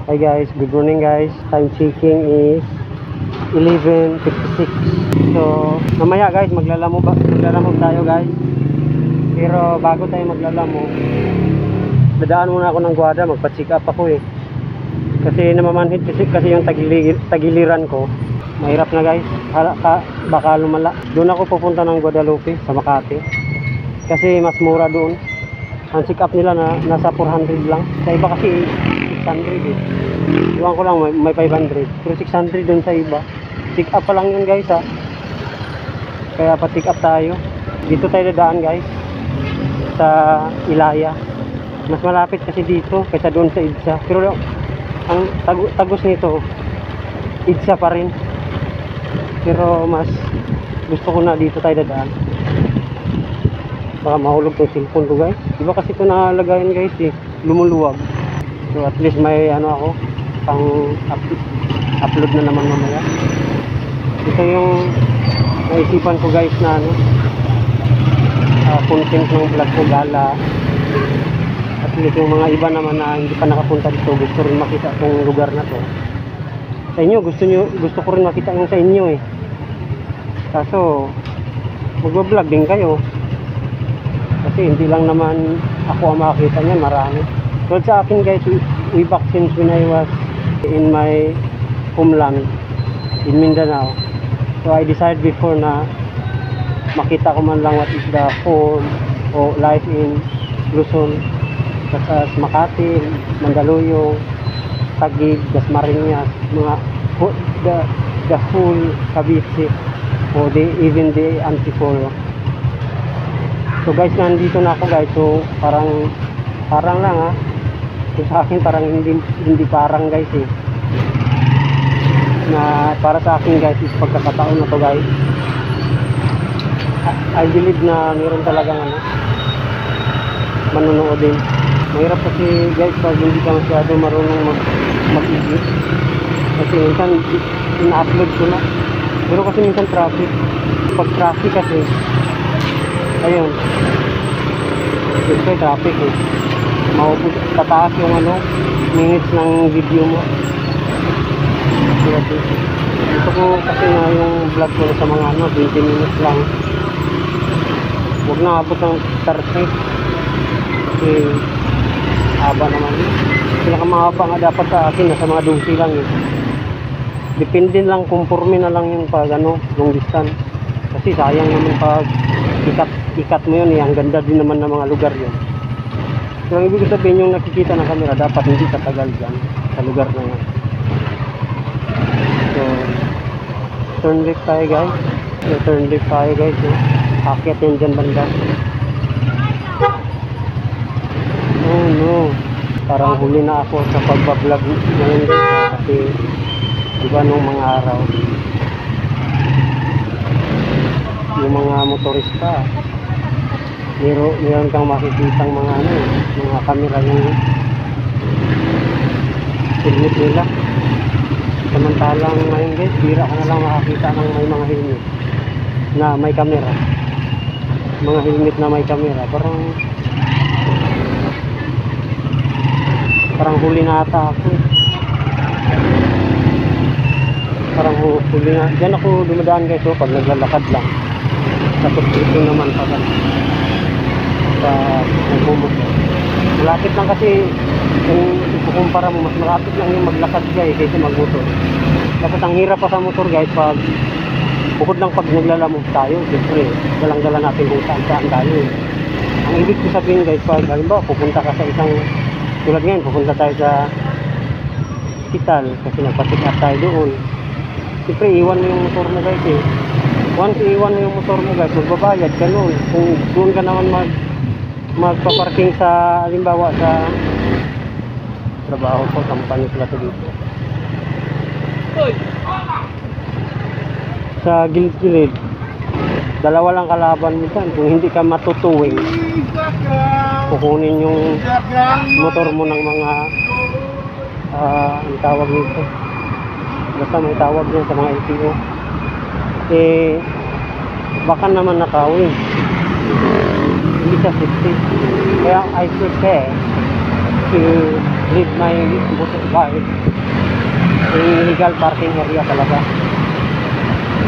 Hi guys, good morning guys. Time checking is 11:56. So, mamaya guys, maglalamog tayo guys. Pero bago tayo maglalamog, dadaan muna ako ng Guada, magpa-check up ako eh. Kasi namamanhid kasi yung tagiliran ko. Mahirap na guys. Baka lumala. Doon ako pupunta ng Guadalupe sa Makati. Kasi mas mura doon. Ang check up nila nasa 400 lang. Sa iba kasi 600 eh. Iwan ko lang may 500. Pero 600 doon sa iba. Check up pa lang yun guys ha. Kaya pa check up tayo. Dito tayo dadaan guys. Sa Ilaya. Mas malapit kasi dito kaysa doon sa Idsa. Pero ang tagos nito Idsa pa rin. Pero mas gusto ko na dito tayo dadaan. Baka mahulog tong cellphone ko guys. Diba kasi ito nakalagayan guys eh. Lumuluwag. So at least may ako pang upload na naman mamaya. Ito yung naisipan ko guys na content ng vlog ko gala. At least yung mga iba naman na hindi pa nakapunta dito, gusto rin makita itong lugar na to. Sa inyo, gusto ko rin makita yung sa inyo eh. Kaso magbablog din kayo. Kasi hindi lang naman ako ang makakita niyan, marami. So sa akin guys, way back since when I was in my homeland in Mindanao. So I decided before na makita ko man lang what is the whole o life in Luzon, such as Makati, Mandaluyong, Taguig, Dasmariñas, mga the whole Cavite o even the Antipolo. So guys, nandito na ako guys. So parang lang ha. So sa akin parang hindi parang guys eh. Na para sa akin guys is pagkakataon na to guys. I believe na meron talagang manonood din. Mahirap kasi guys pag hindi ka masyado marunong mag-edit. Kasi minsan ina-upload ko na. Pero kasi minsan traffic. Pag traffic kasi ayun. Siyempre traffic eh. Tataas yung minutes ng video mo. Gusto ko kasi na yung vlog ko sa mga 20 minutes lang. Huwag na abot ng 30. Kasi haba naman yun. Pinakamahaba nga dapat sa akin nasa mga 12 lang yun. Depende lang, conforme na lang yung pag long distance. Kasi sayang naman pag ikat mo yun eh. Ang ganda din naman ng mga lugar yun. So ang ibig sabihin yung nakikita ng camera dapat hindi tatagal dyan sa lugar na yun. So turn left tayo guys. So turn left tayo guys. Akyat yun dyan banda. Oh no, parang huli na ako sa pagbablog ngayon guys. Kasi diba nung mga araw yung mga motorista meron kang makikitang mga mga camera yung helmet nila. Samantalang ngayon guys, bira ka na lang makakita ng may mga helmet na may camera. Mga helmet na may camera. Parang huli na ata ako. Parang huli na. Diyan ako dumadaan guys pag naglalakad lang. Tapos dito naman sa nagmumotor. Malapit lang kasi kung ikukumpara mo, mas malapit lang yung maglakad guys kaysa magmotor. Tapos ang hirap pa sa motor guys pag bukod lang pag naglalamog tayo, siyempre dalang-dala natin kung saan tayo. Ang ibig ko sabihin guys, pag halimbawa pupunta ka sa isang tulad ngayon, pupunta tayo sa hospital kasi nagpa-check up tayo doon. Siyempre iwan mo yung motor mo guys eh. Once iwan mo yung motor mo guys, magbabayad ka noon. Kung doon ka naman magpaparking sa halimbawa sa trabaho ko, company pala ito dito. Sa gilid-gilid, dalawa lang kalaban mo dyan. Kung hindi ka matutuwing, kukunin yung motor mo ng mga ang tawag nito. Basta may tawag din sa mga LTO. Eh, baka naman nakawin. Hindi ka safety. Kaya I prefer to leave my motorbike in illegal parking area talaga.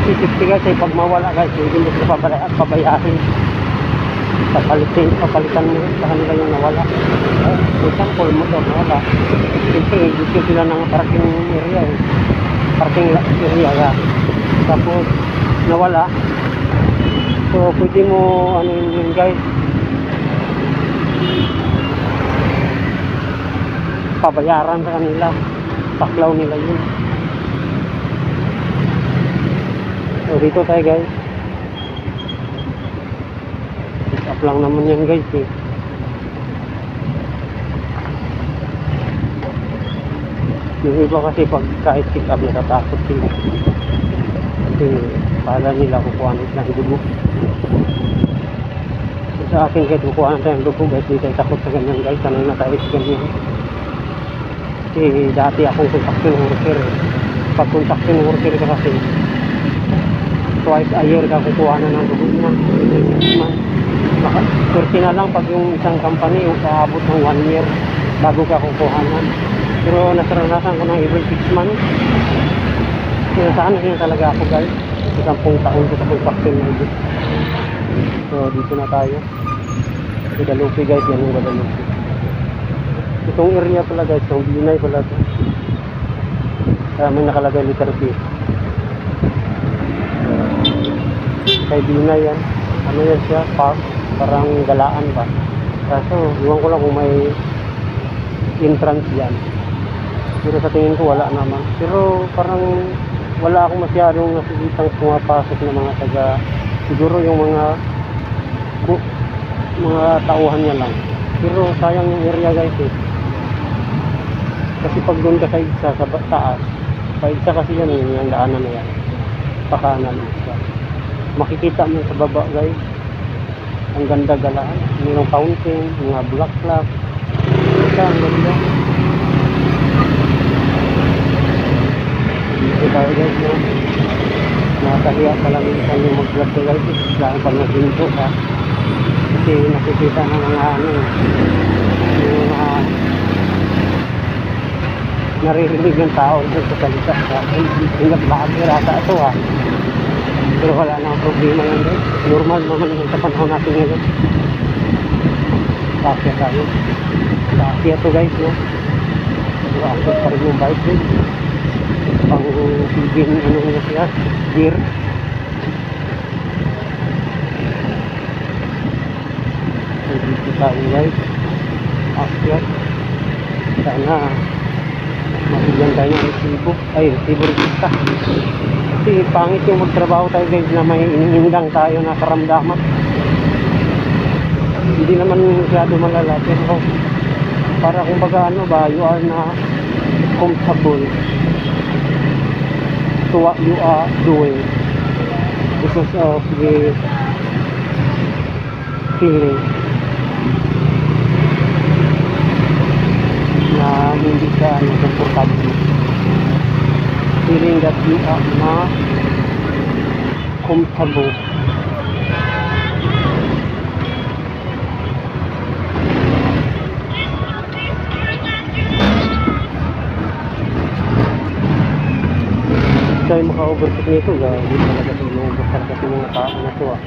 Kasi safety guys ay pag mawala guys, hindi mo sila pabayaan. Papalitan mo sa kanila yung nawala. For example, motor nawala. Siyempre, gusto sila ng parking area eh. Parking area ya. Tapos nawala. So pwede mo ano yun guys, pabayaran sa kanila, paklaw nila yun. So dito tayo guys, pick up lang naman yan guys eh. Yung iba kasi pag kahit pick up natatakot sila kasi pala nila kukuhanin ng dugo. So, sa akin kahit kukuhanin tayo ng dugo guys, di tayo takot sa ganyan guys, sanay na tayo sa ganyan. Kasi dati akong construction worker eh. Pag construction worker ka kasi twice a year ka kukuha na ng dugo na. Swerte na lang pag yung isang company yung kaabot ng 1 year bago ka kukuha na. Pero nasaranasan ko ng every 6 months. Sinasahan na talaga ako guys. 10 taon ko sa construction na ito. So dito na tayo. Guadalupe guys, yan yung Guadalupe. Itong area pala guys, itong Binay pala ito. Kaya may nakalagay letter B. Kay Binay yan. Ano yan siya? Park. Parang galaan ba? Kaso, iwan ko lang kung may entrance yan. Pero sa tingin ko wala naman. Pero parang wala akong masyadong nakikitang pumapasok ng mga taga. Siguro yung mga tauhan niya lang. Pero sayang yung area guys eh. Kasi pag doon ka sa isa, sa taas, paigsa kasi yan yung daanan na yan. Pakanan isa. Makikita mo sa baba guys. Ang ganda galaan. Mayroong fountain, mga black. Ito ang ganda. Dito tayo guys no. Nakahiya pala minsan yung mag-vlog ko guys. Dahil pag naghinto ka. Kasi nakikita ng mga yung mga naririnig ng tao dito sa salita. Ingat bakit rata ito ha. Pero wala nang problema yan guys. Normal naman yung sa panahon natin ngayon. Sakya tayo. Sakya to guys no. Pero akit pa rin yung bike guys. Pang sigin ano nga siya. Gear. So dito tayo guys. Sakya. Sana mabigyan tayo ng resibo. Ay resibo kita. Kasi pangit yung magtrabaho tayo guys na may iniindang tayo na karamdaman. Hindi naman masyado malala pero para kung baga ano ba, you are na comfortable to what you are doing because of the feeling na hindi ka comfortable. Feeling that you are not comfortable. Tayo maka-overtake nito, hindi talaga tulong talaga sa mga tao na ito ah.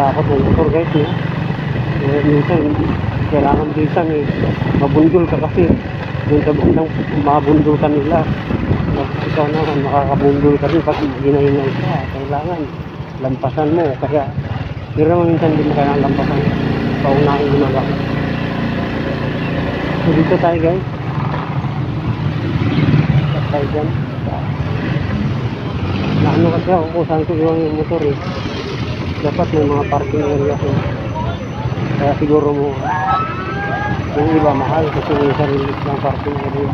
Takot ng motor guys eh. Minsan kailangan bisan eh. Mabundol ka kasi doon sa bandang mabundol ka nila. Ikaw naman makakabundol ka rin pag hinahinay ka. Kailangan lampasan mo. Kaya pero minsan hindi mo kailangan lampasan. Paunahin mo na lang. So dito tayo guys. Tayo dyan. Na ano kasi ako kung saan ko iwan yung motor eh. Dapat may mga parking area ko. Kaya siguro mo yung iba mahal kasi may sarili ng parking area.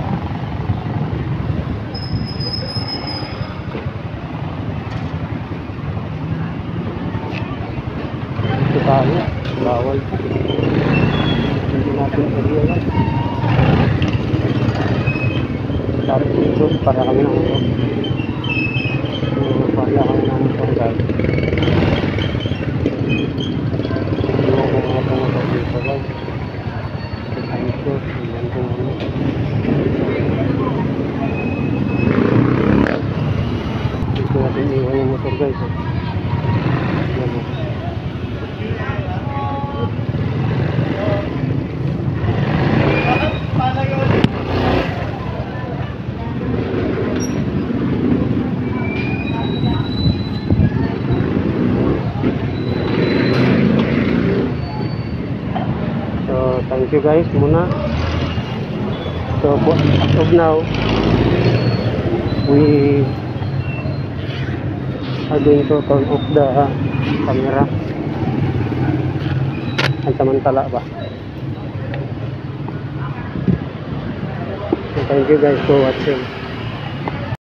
Ito tayo, bawal. Hindi natin area yan. Sabi dito para kami ng motor. Iniwan yung motor guys. Yan, oh. So thank you guys muna. So as of now, we are going to turn off the camera. Pansamantala ba? So thank you guys for watching.